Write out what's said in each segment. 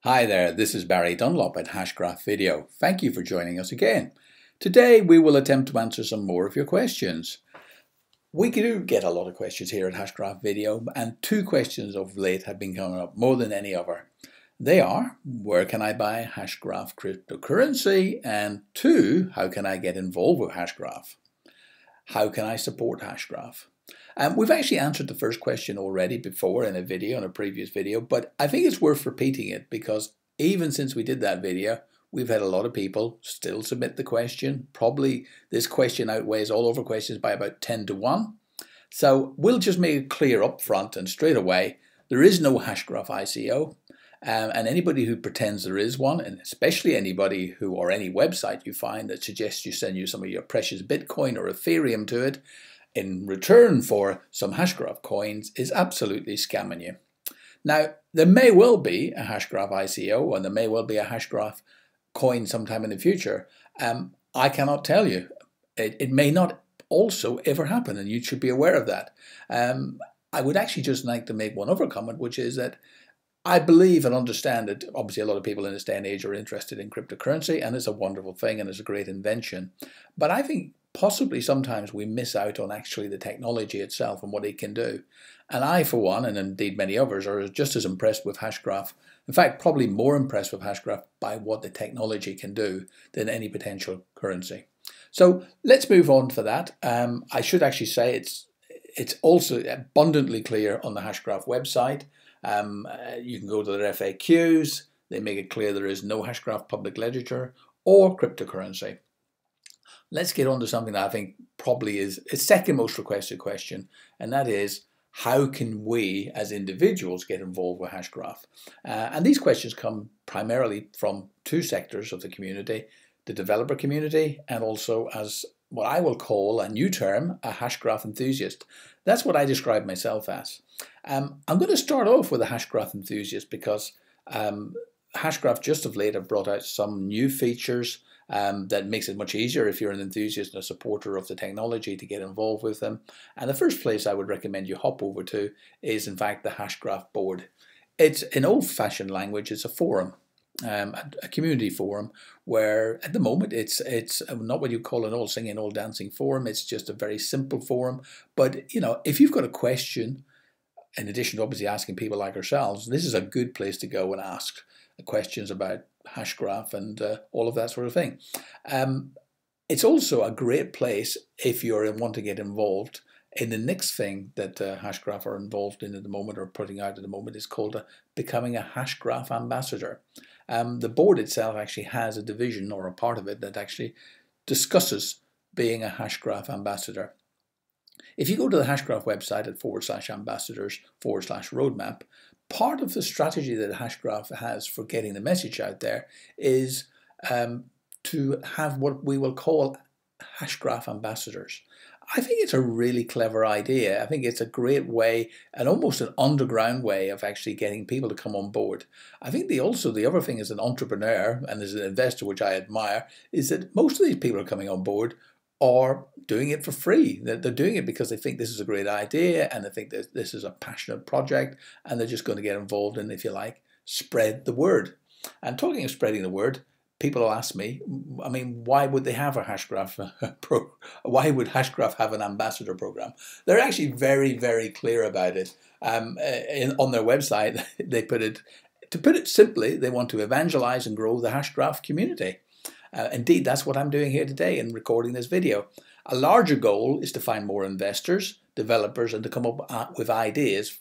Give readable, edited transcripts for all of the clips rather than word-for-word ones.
Hi there, this is Barry Dunlop at Hashgraph Video. Thank you for joining us again. Today we will attempt to answer some more of your questions. We do get a lot of questions here at Hashgraph Video, and two questions of late have been coming up more than any other. They are, where can I buy Hashgraph cryptocurrency? And two, how can I get involved with Hashgraph? How can I support Hashgraph? We've actually answered the first question already before in a previous video, but I think it's worth repeating it because even since we did that video, we've had a lot of people still submit the question. Probably this question outweighs all other questions by about 10 to 1. So we'll just make it clear up front and straight away, there is no Hashgraph ICO. And anybody who pretends there is one, and especially anybody who, or any website you find that suggests you send you some of your precious Bitcoin or Ethereum to it, in return for some Hashgraph coins, is absolutely scamming you. Now, there may well be a Hashgraph ICO and there may well be a Hashgraph coin sometime in the future. I cannot tell you. It may not also ever happen, and you should be aware of that. I would actually just like to make one other comment, which is that I believe and understand that obviously a lot of people in this day and age are interested in cryptocurrency, and it's a wonderful thing and it's a great invention. But I think possibly sometimes we miss out on actually the technology itself and what it can do. And I, for one, and indeed many others, are just as impressed with Hashgraph. In fact, probably more impressed with Hashgraph by what the technology can do than any potential currency. So let's move on for that. I should actually say it's also abundantly clear on the Hashgraph website. You can go to their FAQs. They make it clear there is no Hashgraph public ledger or cryptocurrency. Let's get on to something that I think probably is a second most requested question, and that is, how can we as individuals get involved with Hashgraph? And these questions come primarily from two sectors of the community, the developer community and also as what I will call a new term, a Hashgraph enthusiast. That's what I describe myself as. I'm going to start off with a Hashgraph enthusiast because Hashgraph just of late have brought out some new features that makes it much easier if you're an enthusiast and a supporter of the technology to get involved with them. And the first place I would recommend you hop over to is in fact the Hashgraph board. It's in old-fashioned language, it's a forum. A community forum where at the moment it's not what you call an all singing, all dancing forum. It's just a very simple forum. But you know, if you've got a question, in addition to obviously asking people like ourselves, this is a good place to go and ask questions about Hashgraph and all of that sort of thing. It's also a great place if you want to get involved in the next thing that Hashgraph are involved in at the moment or putting out at the moment is called becoming a Hashgraph ambassador. The board itself actually has a division or a part of it that actually discusses being a Hashgraph ambassador. If you go to the Hashgraph website at /ambassadors/roadmap, part of the strategy that Hashgraph has for getting the message out there is to have what we will call Hashgraph ambassadors. I think it's a really clever idea. I think it's a great way and almost an underground way of actually getting people to come on board. I think the other thing as an entrepreneur and as an investor, which I admire, is that most of these people are coming on board are doing it for free. They're doing it because they think this is a great idea and they think that this is a passionate project and they're just going to get involved and, if you like, spread the word. And talking of spreading the word, people will ask me, I mean, why would they have a Hashgraph why would Hashgraph have an ambassador program? They're actually very, very clear about it. On their website, they put it, to put it simply, they want to evangelize and grow the Hashgraph community. Indeed, that's what I'm doing here today in recording this video. A larger goal is to find more investors, developers, and to come up with ideas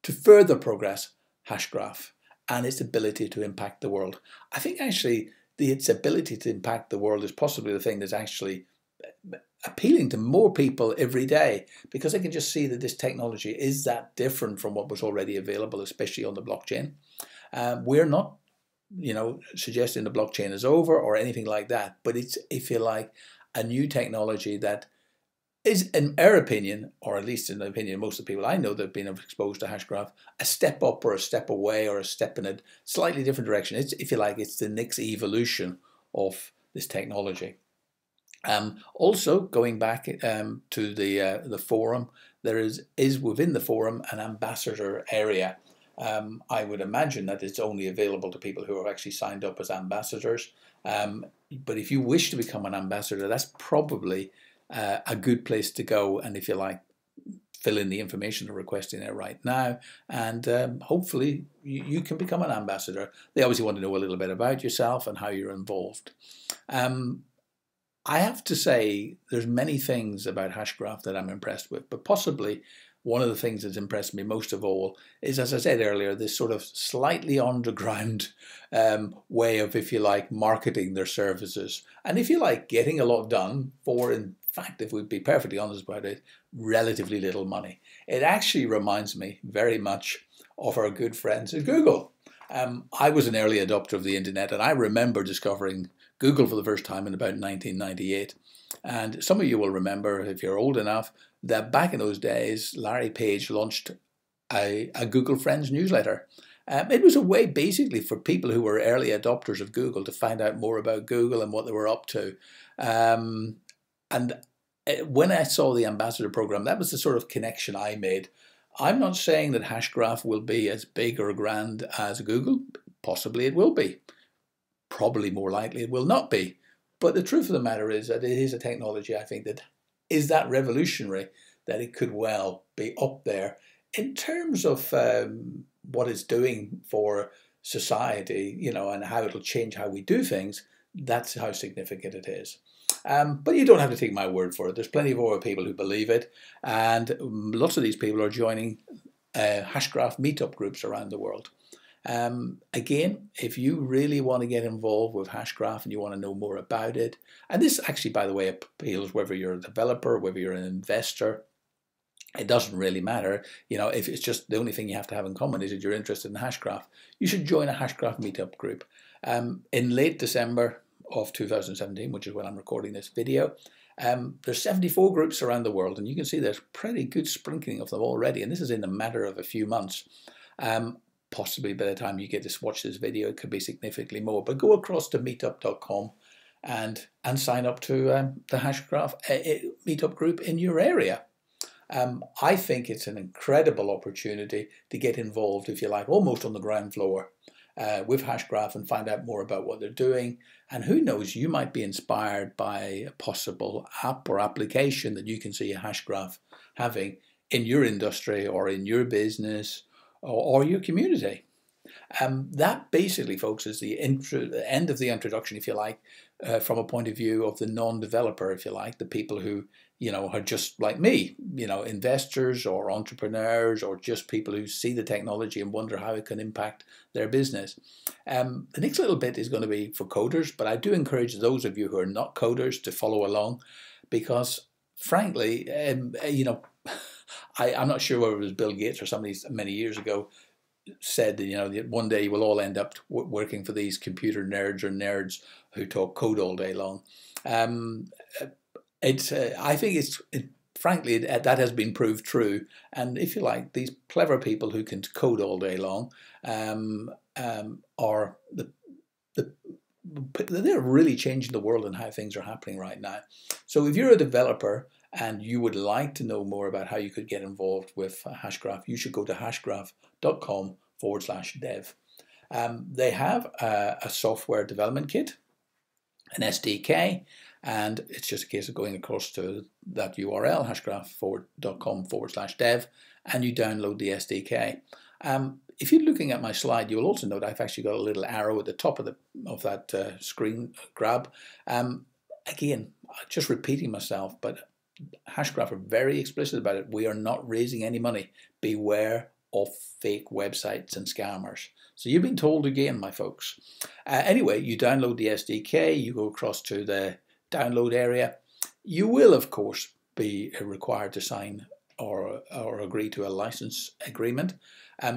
to further progress Hashgraph and its ability to impact the world. I think actually its ability to impact the world is possibly the thing that's actually appealing to more people every day, because they can just see that this technology is that different from what was already available, especially on the blockchain. We're not, suggesting the blockchain is over or anything like that, but it's, if you like, a new technology that is, in our opinion, or at least in the opinion of most of the people I know that have been exposed to Hashgraph, a step up or a step away or a step in a slightly different direction. It's, if you like, it's the next evolution of this technology. Also, going back to the forum, there is within the forum an ambassador area. I would imagine that it's only available to people who are actually signed up as ambassadors. But if you wish to become an ambassador, that's probably a good place to go. And if you like, fill in the information they're requesting there right now, and hopefully you can become an ambassador. They obviously want to know a little bit about yourself and how you're involved. I have to say there's many things about Hashgraph that I'm impressed with, but possibly one of the things that's impressed me most of all is, as I said earlier, this sort of slightly underground way of, if you like, marketing their services. And if you like, getting a lot done for, in fact, if we'd be perfectly honest about it, relatively little money. It actually reminds me very much of our good friends at Google. I was an early adopter of the internet, and I remember discovering Google for the first time in about 1998. And some of you will remember, if you're old enough, that back in those days, Larry Page launched a Google Friends newsletter. It was a way basically for people who were early adopters of Google to find out more about Google and what they were up to. And when I saw the ambassador program, that was the sort of connection I made. I'm not saying that Hashgraph will be as big or grand as Google. Possibly it will be. Probably more likely it will not be. But the truth of the matter is that it is a technology, I think, that is that revolutionary that it could well be up there in terms of what it's doing for society, you know, and how it'll change how we do things. That's how significant it is. But you don't have to take my word for it. There's plenty of other people who believe it, and lots of these people are joining Hashgraph meetup groups around the world. Again, if you really want to get involved with Hashgraph and you want to know more about it, and this actually, by the way, appeals whether you're a developer, whether you're an investor, it doesn't really matter. You know, if it's just the only thing you have to have in common is that you're interested in Hashgraph, you should join a Hashgraph meetup group. In late December of 2017, which is when I'm recording this video, there's 74 groups around the world, and you can see there's pretty good sprinkling of them already, and this is in a matter of a few months. Possibly by the time you get to watch this video, it could be significantly more. But go across to meetup.com and sign up to the Hashgraph meetup group in your area. I think it's an incredible opportunity to get involved, if you like, almost on the ground floor with Hashgraph and find out more about what they're doing. And who knows, you might be inspired by a possible app or application that you can see a Hashgraph having in your industry or in your business or your community. That basically, folks, is the end of the introduction, if you like, from a point of view of the non-developer, if you like, the people who, you know, are just like me, you know, investors or entrepreneurs or just people who see the technology and wonder how it can impact their business. The next little bit is going to be for coders, but I do encourage those of you who are not coders to follow along because, frankly, you know, I'm not sure whether it was Bill Gates or somebody many years ago said that, you know, one day we'll all end up working for these computer nerds or nerds who talk code all day long. I think frankly, that has been proved true. And if you like, these clever people who can code all day long are they're really changing the world and how things are happening right now. So if you're a developer and you would like to know more about how you could get involved with Hashgraph, you should go to hashgraph.com/dev. They have a software development kit, an SDK, and it's just a case of going across to that URL, hashgraph.com/dev, and you download the SDK. If you're looking at my slide, you will also note I've actually got a little arrow at the top of that screen grab. Again, just repeating myself, but Hashgraph are very explicit about it. We are not raising any money. Beware of fake websites and scammers. So you've been told again, my folks. Anyway, you download the SDK, you go across to the download area. You will, of course, be required to sign or agree to a license agreement.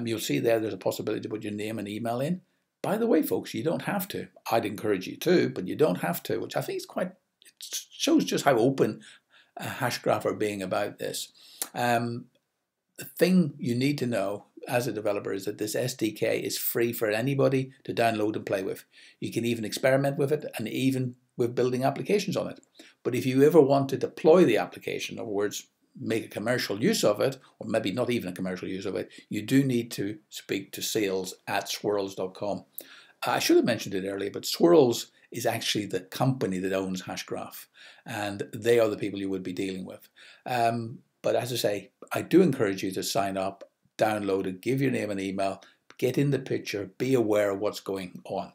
You'll see there's a possibility to put your name and email in. By the way, folks, you don't have to. I'd encourage you to, but you don't have to, which I think is it shows just how open Hashgraph are being about this. The thing you need to know as a developer is that this SDK is free for anybody to download and play with. You can even experiment with it and even with building applications on it. But if you ever want to deploy the application, in other words, make a commercial use of it, or maybe not even a commercial use of it, you do need to speak to sales at swirls.com. I should have mentioned it earlier, but Swirls is actually the company that owns Hashgraph, and they are the people you would be dealing with. But as I say, I do encourage you to sign up, download it, give your name and email, get in the picture, be aware of what's going on.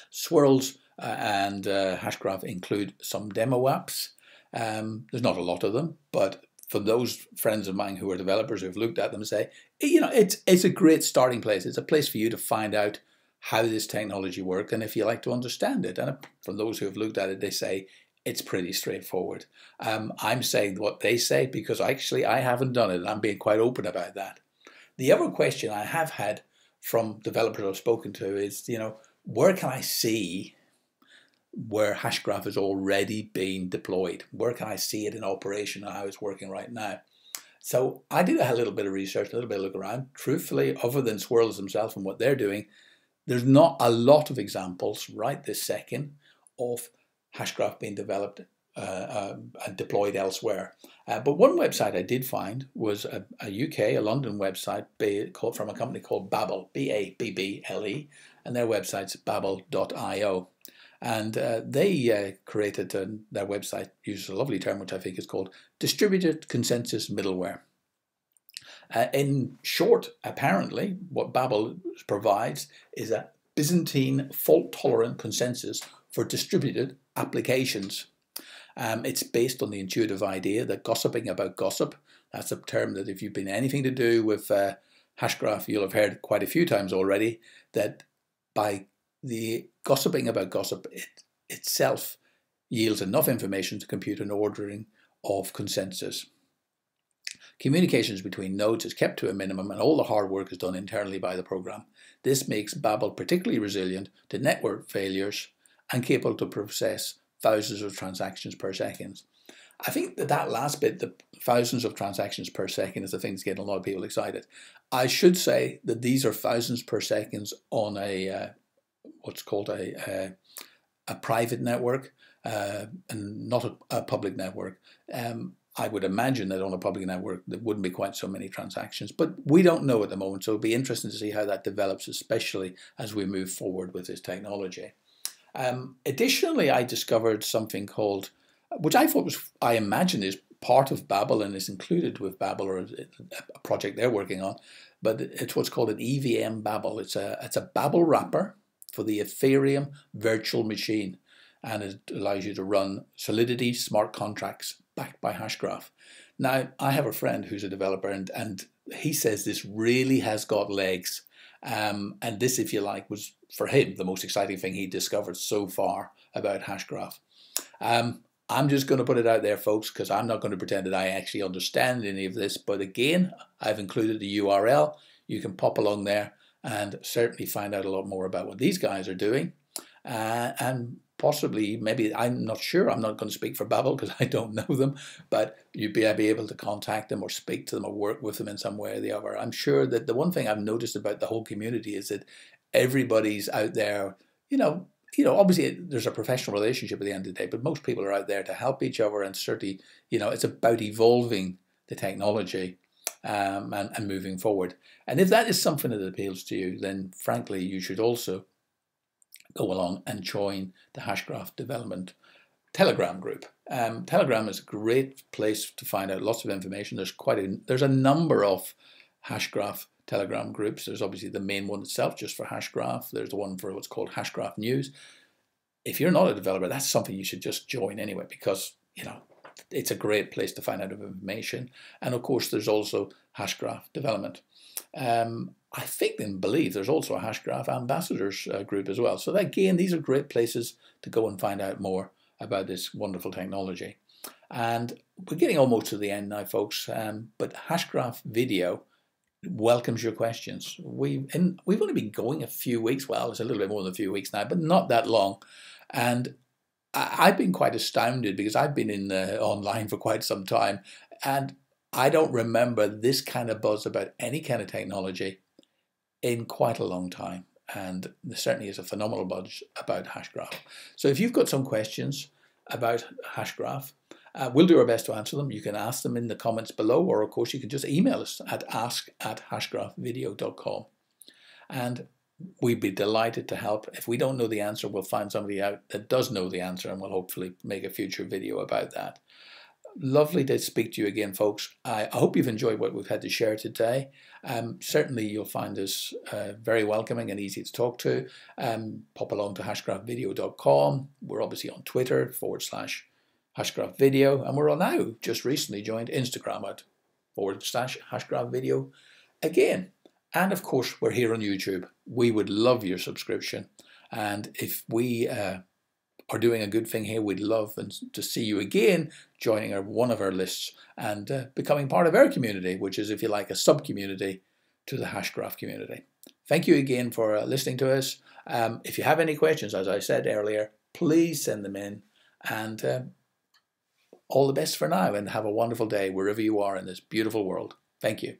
Swirls and Hashgraph include some demo apps. There's not a lot of them, but for those friends of mine who are developers who've looked at them and say, you know, it's a great starting place. It's a place for you to find out how this technology works and if you like to understand it. And from those who have looked at it, they say it's pretty straightforward. I'm saying what they say because actually I haven't done it, and I'm being quite open about that. The other question I have had from developers I've spoken to is, you know, where can I see where Hashgraph is already being deployed? Where can I see it in operation and how it's working right now? So I did a little bit of research, a little bit of look around. Truthfully, other than Swirls themselves and what they're doing, there's not a lot of examples right this second of Hashgraph being developed and deployed elsewhere. But one website I did find was a UK, a London website from a company called Babble, B-A-B-B-L-E, and their website's babble.io. And they created, their website uses a lovely term which I think is called Distributed Consensus Middleware. In short, apparently, what Babel provides is a Byzantine fault-tolerant consensus for distributed applications. It's based on the intuitive idea that gossiping about gossip, that's a term that if you've been anything to do with Hashgraph, you'll have heard quite a few times already, that by the gossiping about gossip, it itself yields enough information to compute an ordering of consensus. Communications between nodes is kept to a minimum and all the hard work is done internally by the program. This makes Babel particularly resilient to network failures and capable to process thousands of transactions per second. I think that last bit, the thousands of transactions per second, is the thing that's getting a lot of people excited. I should say that these are thousands per second on a what's called a private network and not a public network. I would imagine that on a public network there wouldn't be quite so many transactions, but we don't know at the moment, so it'll be interesting to see how that develops, especially as we move forward with this technology. Additionally, I discovered something called, which I thought was, I imagine is part of Babel and is included with Babel, or a project they're working on, but it's what's called an EVM Babel. It's a Babel wrapper for the Ethereum virtual machine, and it allows you to run Solidity smart contracts backed by Hashgraph. Now, I have a friend who's a developer, and he says this really has got legs. And this, if you like, was for him the most exciting thing he discovered so far about Hashgraph. I'm just going to put it out there, folks, because I'm not going to pretend that I actually understand any of this. But again, I've included the URL. You can pop along there and certainly find out a lot more about what these guys are doing. And possibly, maybe, I'm not sure, I'm not going to speak for Babel because I don't know them, but you'd be able to contact them or speak to them or work with them in some way or the other. I'm sure that the one thing I've noticed about the whole community is that everybody's out there, you know, obviously there's a professional relationship at the end of the day, but most people are out there to help each other, and certainly, it's about evolving the technology and moving forward. And if that is something that appeals to you, then frankly, you should also go along and join the Hashgraph development Telegram group. Telegram is a great place to find out lots of information. There's a number of Hashgraph Telegram groups. There's obviously the main one itself just for Hashgraph. There's the one for what's called Hashgraph News. If you're not a developer, that's something you should just join anyway, because it's a great place to find out information. And of course, there's also Hashgraph development. I think and believe there's also a Hashgraph ambassadors group as well. So again, these are great places to go and find out more about this wonderful technology. And we're getting almost to the end now, folks. But Hashgraph Video welcomes your questions. We've only been going a few weeks. Well, it's a little bit more than a few weeks now, but not that long. And I've been quite astounded because I've been in online for quite some time, and I don't remember this kind of buzz about any kind of technology in quite a long time. And there certainly is a phenomenal buzz about Hashgraph. So if you've got some questions about Hashgraph, We'll do our best to answer them. You can ask them in the comments below, or of course you can just email us at ask@hashgraphvideo.com. And we'd be delighted to help. If we don't know the answer, we'll find somebody out that does know the answer, and we'll hopefully make a future video about that. Lovely to speak to you again, folks. I hope you've enjoyed what we've had to share today. Certainly you'll find us very welcoming and easy to talk to. Pop along to hashgraphvideo.com. We're obviously on Twitter /hashgraphvideo, and we're now just recently joined Instagram at /hashgraphvideo again. And of course, we're here on YouTube. We would love your subscription. And if we are doing a good thing here, we'd love to see you again joining one of our lists and becoming part of our community, which is, if you like, a sub-community to the Hashgraph community. Thank you again for listening to us. If you have any questions, as I said earlier, please send them in. And all the best for now, and have a wonderful day wherever you are in this beautiful world. Thank you.